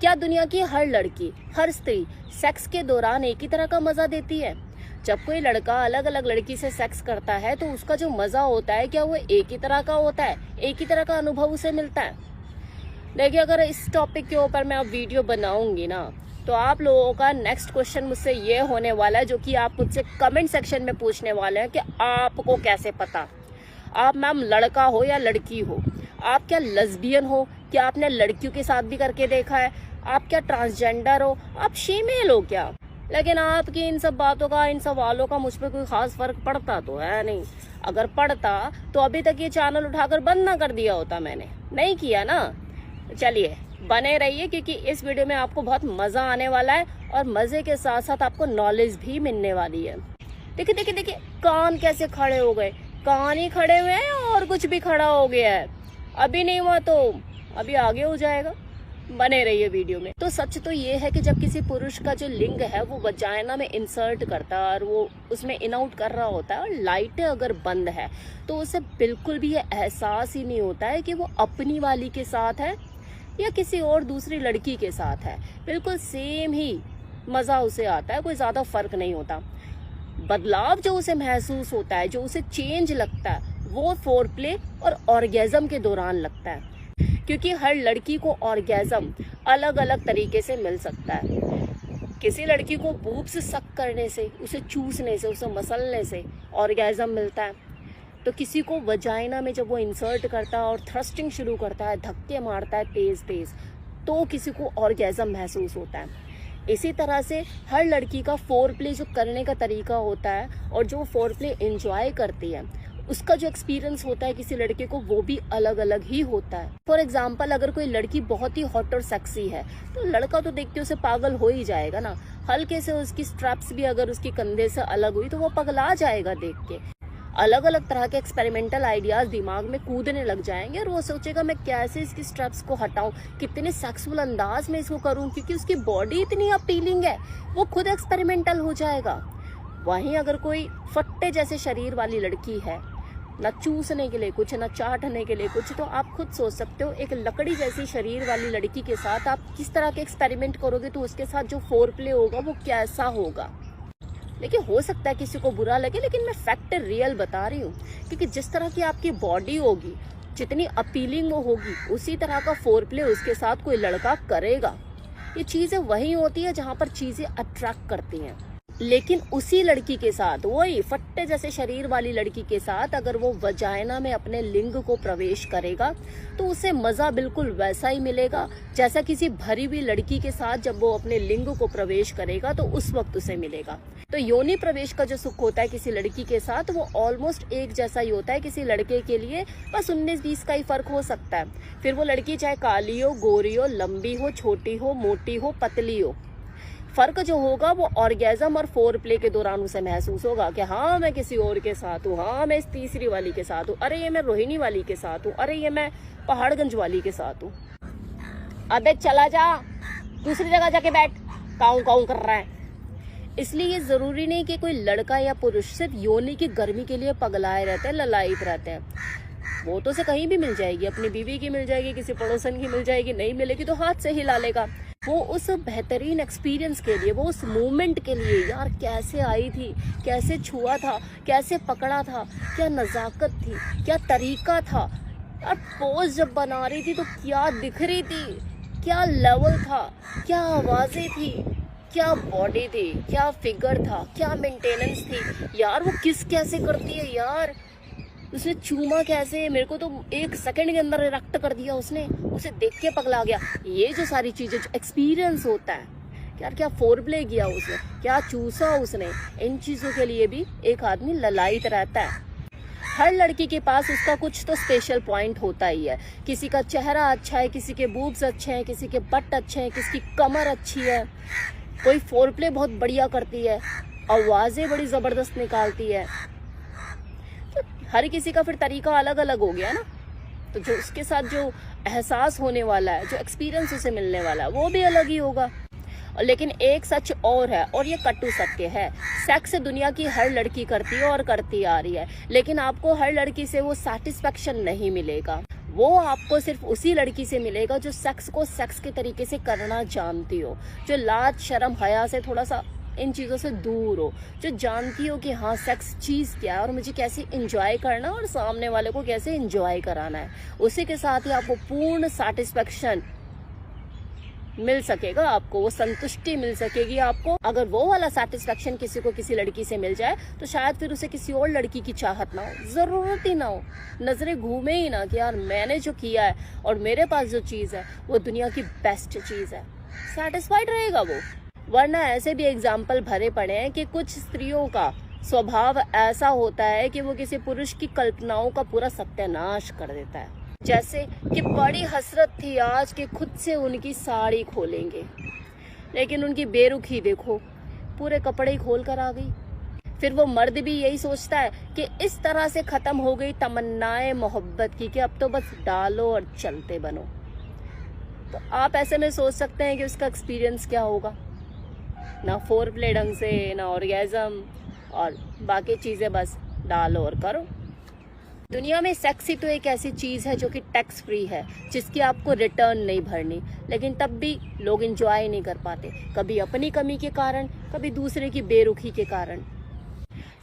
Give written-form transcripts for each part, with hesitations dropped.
क्या दुनिया की हर लड़की, हर स्त्री सेक्स के दौरान एक ही तरह का मजा देती है? जब कोई लड़का अलग अलग लड़की से सेक्स करता है तो उसका जो मजा होता है, क्या वो एक ही तरह का होता है? एक ही तरह का अनुभव उसे मिलता है? देखिए, अगर इस टॉपिक के ऊपर मैं अब वीडियो बनाऊंगी ना, तो आप लोगों का नेक्स्ट क्वेश्चन मुझसे ये होने वाला है, जो कि आप मुझसे कमेंट सेक्शन में पूछने वाले हैं कि आपको कैसे पता? आप मैम लड़का हो या लड़की हो? आप क्या लेस्बियन हो? क्या आपने लड़कियों के साथ भी करके देखा है? आप क्या ट्रांसजेंडर हो? आप फीमेल हो क्या? लेकिन आपकी इन सब बातों का, इन सवालों का मुझ पर कोई खास फर्क पड़ता तो है नहीं। अगर पड़ता तो अभी तक ये चैनल उठाकर बंद ना कर दिया होता। मैंने नहीं किया ना। चलिए बने रहिए, क्योंकि इस वीडियो में आपको बहुत मजा आने वाला है और मजे के साथ साथ आपको नॉलेज भी मिलने वाली है। देखिए देखिए देखिए, कान कैसे खड़े हो गए। कान ही खड़े हुए हैं और कुछ भी खड़ा हो गया है। अभी नहीं हुआ तो अभी आगे हो जाएगा। बने रहिए वीडियो में। तो सच तो ये है कि जब किसी पुरुष का जो लिंग है वो वजाइना में इंसर्ट करता है और वो उसमें इन आउट कर रहा होता है और लाइटें अगर बंद है तो उसे बिल्कुल भी ये एहसास ही नहीं होता है कि वो अपनी वाली के साथ है या किसी और दूसरी लड़की के साथ है। बिल्कुल सेम ही मजा उसे आता है, कोई ज्यादा फर्क नहीं होता। बदलाव जो उसे महसूस होता है, जो उसे चेंज लगता है, वो फोरप्ले और ऑर्गेज्म के दौरान लगता है। क्योंकि हर लड़की को ऑर्गेज्म अलग अलग तरीके से मिल सकता है। किसी लड़की को बूब्स सक करने से, उसे चूसने से, उसे मसलने से ऑर्गेज्म मिलता है। तो किसी को वजाइना में जब वो इंसर्ट करता है और थ्रस्टिंग शुरू करता है, धक्के मारता है तेज तेज, तो किसी को ऑर्गेज्म महसूस होता है। इसी तरह से हर लड़की का फोरप्ले जो करने का तरीका होता है और जो फोरप्ले एंजॉय करती है, उसका जो एक्सपीरियंस होता है किसी लड़के को, वो भी अलग अलग ही होता है। फॉर एग्जाम्पल, अगर कोई लड़की बहुत ही हॉट और सेक्सी है तो लड़का तो देख के उसे पागल हो ही जाएगा ना। हल्के से उसकी स्ट्रैप्स भी अगर उसके कंधे से अलग हुई तो वो पगला जाएगा देख के। अलग अलग तरह के एक्सपेरिमेंटल आइडियाज दिमाग में कूदने लग जाएंगे और वो सोचेगा मैं कैसे इसकी स्ट्रैप्स को हटाऊं, कितने सेक्सुअल अंदाज में इसको करूं, क्योंकि उसकी बॉडी इतनी अपीलिंग है। वो खुद एक्सपेरिमेंटल हो जाएगा। वहीं अगर कोई फट्टे जैसे शरीर वाली लड़की है, ना चूसने के लिए कुछ, ना चाटने के लिए कुछ, तो आप खुद सोच सकते हो एक लकड़ी जैसी शरीर वाली लड़की के साथ आप किस तरह के एक्सपेरिमेंट करोगे, तो उसके साथ जो फोरप्ले होगा वो कैसा होगा। देखिए, हो सकता है किसी को बुरा लगे, लेकिन मैं फैक्ट रियल बता रही हूँ। क्योंकि जिस तरह की आपकी बॉडी होगी, जितनी अपीलिंग वो होगी, उसी तरह का फोरप्ले उसके साथ कोई लड़का करेगा। ये चीजें वही होती है जहाँ पर चीजें अट्रैक्ट करती हैं। लेकिन उसी लड़की के साथ, वही फट्टे जैसे शरीर वाली लड़की के साथ, अगर वो वजाइना में अपने लिंग को प्रवेश करेगा तो उसे मजा बिल्कुल वैसा ही मिलेगा जैसा किसी भरी हुई लड़की के साथ जब वो अपने लिंग को प्रवेश करेगा तो उस वक्त उसे मिलेगा। तो योनि प्रवेश का जो सुख होता है किसी लड़की के साथ, वो ऑलमोस्ट एक जैसा ही होता है किसी लड़के के लिए। बस 19-20 का ही फर्क हो सकता है। फिर वो लड़की चाहे काली हो, गोरी हो, लंबी हो, छोटी हो, मोटी हो, पतली हो, फर्क जो होगा वो ऑर्गेज्म और फोरप्ले के दौरान उसे महसूस होगा कि हाँ मैं किसी और के साथ हूँ, हाँ मैं इस तीसरी वाली के साथ हूँ, अरे ये मैं रोहिणी वाली के साथ हूँ, अरे ये मैं पहाड़गंज वाली के साथ हूँ। अबे चला जा, दूसरी जगह जाके बैठ, काऊ काऊ कर रहा है। इसलिए ये जरूरी नहीं कि कोई लड़का या पुरुष सिर्फ योनि की गर्मी के लिए पगलाए रहते हैं, ललायित रहते हैं। वो तो उसे कहीं भी मिल जाएगी, अपनी बीवी की मिल जाएगी, किसी पड़ोसन की मिल जाएगी, नहीं मिलेगी तो हाथ से हिला लेगा। वो उस बेहतरीन एक्सपीरियंस के लिए, वो उस मोमेंट के लिए, यार कैसे आई थी, कैसे छुआ था, कैसे पकड़ा था, क्या नजाकत थी, क्या तरीका था, यार पोज जब बना रही थी तो क्या दिख रही थी, क्या लेवल था, क्या आवाजें थी, क्या बॉडी थी, क्या फिगर था, क्या मेंटेनेंस थी, यार वो किस कैसे करती है, यार उसने चूमा कैसे, मेरे को तो 1 सेकंड के अंदर इरेक्ट कर दिया उसने, उसे देख के पगला गया। ये जो सारी चीजें, जो एक्सपीरियंस होता है, यार क्या फोरप्ले किया उसने, क्या चूसा उसने, इन चीजों के लिए भी एक आदमी ललायित रहता है। हर लड़की के पास उसका कुछ तो स्पेशल पॉइंट होता ही है। किसी का चेहरा अच्छा है, किसी के बूब्स अच्छे हैं, किसी के बट अच्छे हैं, किसी की कमर अच्छी है, कोई फोरप्ले बहुत बढ़िया करती है, आवाजें बड़ी जबरदस्त निकालती है। हर किसी का फिर तरीका अलग अलग हो गया ना। तो जो उसके साथ जो एहसास होने वाला है, जो एक्सपीरियंस उसे मिलने वाला है, वो भी अलग ही होगा। लेकिन एक सच और है, और ये कटु सत्य है, सेक्स दुनिया की हर लड़की करती है और करती आ रही है, लेकिन आपको हर लड़की से वो सेटिस्फेक्शन नहीं मिलेगा। वो आपको सिर्फ उसी लड़की से मिलेगा जो सेक्स को सेक्स के तरीके से करना जानती हो, जो लाज शर्म हया से थोड़ा सा इन चीज़ों से दूर हो, जो जानती हो कि हाँ सेक्स चीज़ क्या है और मुझे कैसे इंजॉय करना है और सामने वाले को कैसे इंजॉय कराना है। उसी के साथ ही आपको पूर्ण सेटिस्फेक्शन मिल सकेगा, आपको वो संतुष्टि मिल सकेगी। आपको अगर वो वाला सेटिस्फेक्शन किसी को किसी लड़की से मिल जाए तो शायद फिर उसे किसी और लड़की की चाहत ना हो, ज़रूरत ही ना हो, नज़रें घूमे ही ना कि यार मैंने जो किया है और मेरे पास जो चीज़ है वो दुनिया की बेस्ट चीज़ है। सेटिस्फाइड रहेगा वो। वरना ऐसे भी एग्जाम्पल भरे पड़े हैं कि कुछ स्त्रियों का स्वभाव ऐसा होता है कि वो किसी पुरुष की कल्पनाओं का पूरा सत्यानाश कर देता है। जैसे कि बड़ी हसरत थी आज कि खुद से उनकी साड़ी खोलेंगे, लेकिन उनकी बेरुखी देखो, पूरे कपड़े ही खोल कर आ गई। फिर वो मर्द भी यही सोचता है कि इस तरह से ख़त्म हो गई तमन्नाएं मोहब्बत की कि अब तो बस डालो और चलते बनो। तो आप ऐसे में सोच सकते हैं कि उसका एक्सपीरियंस क्या होगा। ना फोर प्ले ढंग से, ना ऑर्गेज़म और बाकी चीज़ें, बस डालो और करो। दुनिया में सेक्स ही तो एक ऐसी चीज़ है जो कि टैक्स फ्री है, जिसकी आपको रिटर्न नहीं भरनी, लेकिन तब भी लोग एंजॉय नहीं कर पाते, कभी अपनी कमी के कारण, कभी दूसरे की बेरुखी के कारण।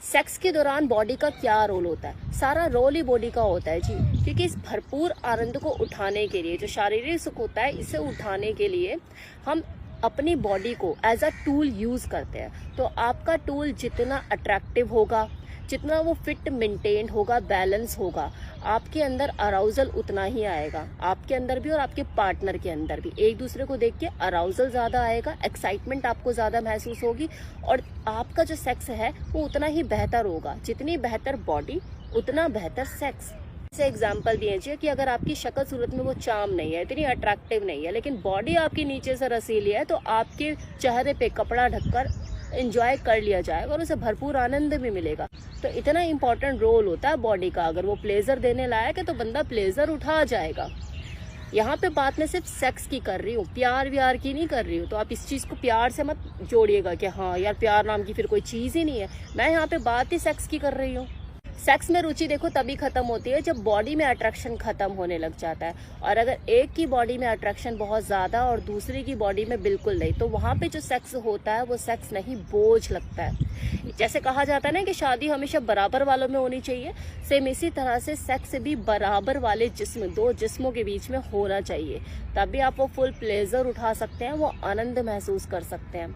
सेक्स के दौरान बॉडी का क्या रोल होता है? सारा रोल ही बॉडी का होता है जी, क्योंकि इस भरपूर आनंद को उठाने के लिए, जो शारीरिक सुख होता है, इसे उठाने के लिए हम अपनी बॉडी को एज अ टूल यूज़ करते हैं। तो आपका टूल जितना अट्रैक्टिव होगा, जितना वो फिट मेंटेन होगा, बैलेंस होगा, आपके अंदर अराउजल उतना ही आएगा, आपके अंदर भी और आपके पार्टनर के अंदर भी। एक दूसरे को देख के अराउजल ज़्यादा आएगा, एक्साइटमेंट आपको ज़्यादा महसूस होगी और आपका जो सेक्स है वो उतना ही बेहतर होगा। जितनी बेहतर बॉडी उतना बेहतर सेक्स। जैसे एग्जाम्पल दिए कि अगर आपकी शक्ल सूरत में वो चार्म नहीं है, इतनी अट्रैक्टिव नहीं है, लेकिन बॉडी आपकी नीचे से रसीली है, तो आपके चेहरे पे कपड़ा ढककर एंजॉय कर लिया जाएगा और उसे भरपूर आनंद भी मिलेगा। तो इतना इम्पोर्टेंट रोल होता है बॉडी का। अगर वो प्लेजर देने लायक है तो बंदा प्लेजर उठा जाएगा। यहाँ पे बात मैं सिर्फ सेक्स की कर रही हूँ, प्यार व्यार की नहीं कर रही हूँ। तो आप इस चीज़ को प्यार से मत जोड़िएगा कि हाँ यार प्यार नाम की फिर कोई चीज़ ही नहीं है। मैं यहाँ पे बात ही सेक्स की कर रही हूँ। सेक्स में रुचि देखो तभी खत्म होती है जब बॉडी में अट्रैक्शन खत्म होने लग जाता है। और अगर एक की बॉडी में अट्रैक्शन बहुत ज़्यादा और दूसरी की बॉडी में बिल्कुल नहीं, तो वहाँ पे जो सेक्स होता है वो सेक्स नहीं, बोझ लगता है। जैसे कहा जाता है ना कि शादी हमेशा बराबर वालों में होनी चाहिए, सेम इसी तरह से सेक्स भी बराबर वाले जिस्म, दो जिस्मों के बीच में होना चाहिए। तभी आप वो फुल प्लेजर उठा सकते हैं, वो आनंद महसूस कर सकते हैं।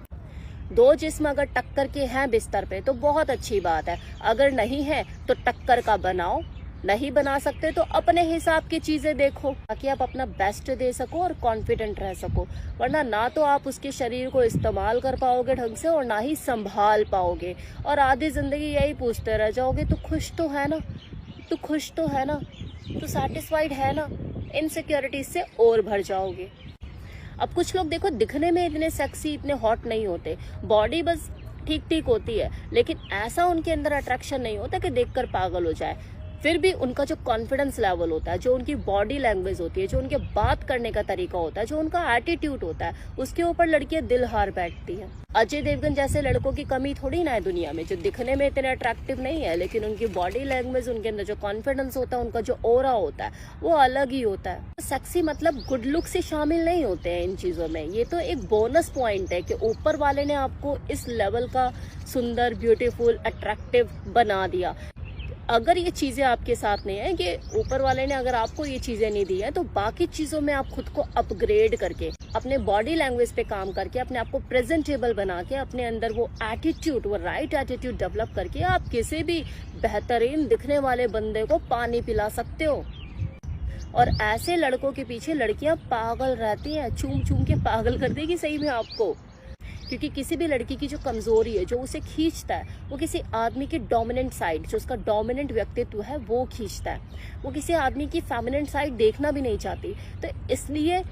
दो जिस्म अगर टक्कर के हैं बिस्तर पे तो बहुत अच्छी बात है, अगर नहीं है तो टक्कर का बनाओ, नहीं बना सकते तो अपने हिसाब की चीजें देखो ताकि आप अपना बेस्ट दे सको और कॉन्फिडेंट रह सको। वरना ना तो आप उसके शरीर को इस्तेमाल कर पाओगे ढंग से और ना ही संभाल पाओगे, और आधी जिंदगी यही पूछते रह जाओगे, तू खुश तो है ना, तू खुश तो है ना, तू सेटिस्फाइड है ना। इनसिक्योरिटी से और भर जाओगे। अब कुछ लोग देखो दिखने में इतने सेक्सी, इतने हॉट नहीं होते, बॉडी बस ठीक ठीक होती है, लेकिन ऐसा उनके अंदर अट्रैक्शन नहीं होता कि देखकर पागल हो जाए। फिर भी उनका जो कॉन्फिडेंस लेवल होता है, जो उनकी बॉडी लैंग्वेज होती है, जो उनके बात करने का तरीका होता है, जो उनका एटीट्यूड होता है, उसके ऊपर लड़कियां दिल हार बैठती हैं। अजय देवगन जैसे लड़कों की कमी थोड़ी ना है दुनिया में, जो दिखने में इतने अट्रैक्टिव नहीं है, लेकिन उनकी बॉडी लैंग्वेज, उनके अंदर जो कॉन्फिडेंस होता है, उनका जो ऑरा होता है वो अलग ही होता है। सेक्सी मतलब गुड लुक से शामिल नहीं होते हैं इन चीज़ों में। ये तो एक बोनस पॉइंट है कि ऊपर वाले ने आपको इस लेवल का सुंदर, ब्यूटीफुल, अट्रैक्टिव बना दिया। अगर ये चीज़ें आपके साथ नहीं है कि ऊपर वाले ने अगर आपको ये चीज़ें नहीं दी है, तो बाकी चीज़ों में आप खुद को अपग्रेड करके, अपने बॉडी लैंग्वेज पे काम करके, अपने आप को प्रेजेंटेबल बना के, अपने अंदर वो एटीट्यूड, वो राइट एटीट्यूड डेवलप करके आप किसी भी बेहतरीन दिखने वाले बंदे को पानी पिला सकते हो। और ऐसे लड़कों के पीछे लड़कियां पागल रहती हैं, चूम चूम के पागल कर देगी सही में आपको। क्योंकि किसी भी लड़की की जो कमजोरी है, जो उसे खींचता है, वो किसी आदमी की डोमिनेंट साइड, जो उसका डोमिनेंट व्यक्तित्व है, वो खींचता है। वो किसी आदमी की फेमिनेंट साइड देखना भी नहीं चाहती। तो इसलिए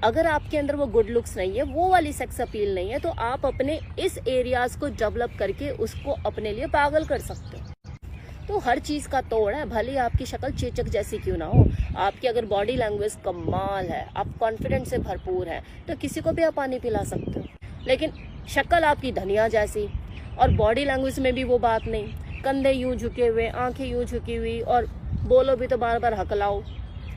अगर आपके अंदर वो गुड लुक्स नहीं है, वो वाली सेक्स अपील नहीं है, तो आप अपने इस एरियाज को डेवलप करके उसको अपने लिए पागल कर सकते हो। तो हर चीज़ का तोड़ है, भले आपकी शक्ल चेचक जैसी क्यों ना हो, आपकी अगर बॉडी लैंग्वेज कमाल है, आप कॉन्फिडेंस से भरपूर है, तो किसी को भी आप पानी पिला सकते हो। लेकिन शक्ल आपकी धनिया जैसी और बॉडी लैंग्वेज में भी वो बात नहीं, कंधे यूं झुके हुए, आंखें यूं झुकी हुई, और बोलो भी तो बार बार हकलाओ,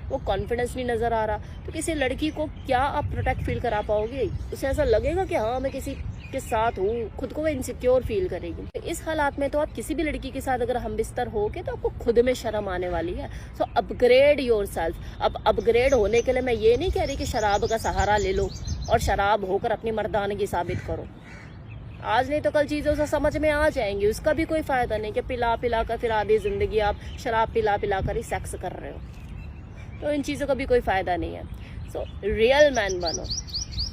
वो कॉन्फिडेंस नहीं नजर आ रहा, तो किसी लड़की को क्या आप प्रोटेक्ट फील करा पाओगे? उसे ऐसा लगेगा कि हाँ मैं किसी के साथ हूँ, खुद को वो इनसिक्योर फील करेगी। तो इस हालात में तो आप किसी भी लड़की के साथ अगर हम बिस्तर होगे तो आपको खुद में शर्म आने वाली है। सो अपग्रेड योर सेल्फ। अब अपग्रेड होने के लिए मैं ये नहीं कह रही कि शराब का सहारा ले लो और शराब होकर अपनी मर्दानगी साबित करो। आज नहीं तो कल चीज़ों से समझ में आ जाएंगी, उसका भी कोई फायदा नहीं कि पिला पिला कर फिर आधी जिंदगी आप शराब पिला पिला कर ही सेक्स कर रहे हो, तो इन चीज़ों का भी कोई फायदा नहीं है। सो रियल मैन बनो,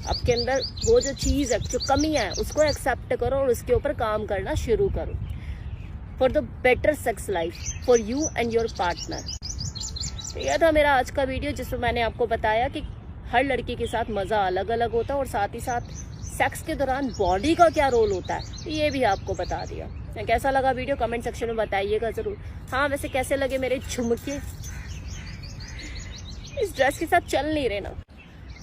आपके अंदर वो जो चीज़ है, जो कमी है उसको एक्सेप्ट करो और उसके ऊपर काम करना शुरू करो for the better sex life for you and your partner. तो यह था मेरा आज का वीडियो जिसमें मैंने आपको बताया कि हर लड़की के साथ मज़ा अलग अलग होता है और साथ ही साथ सेक्स के दौरान बॉडी का क्या रोल होता है ये भी आपको बता दिया। कैसा लगा वीडियो कमेंट सेक्शन में बताइएगा ज़रूर। हाँ वैसे कैसे लगे मेरे झुमके, इस ड्रेस के साथ चल नहीं रहे ना।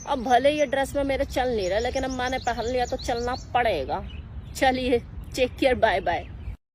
अब भले ये ड्रेस में मेरे चल नहीं रहा, लेकिन अब मैंने पहन लिया तो चलना पड़ेगा। चलिए टेक केयर, बाय बाय।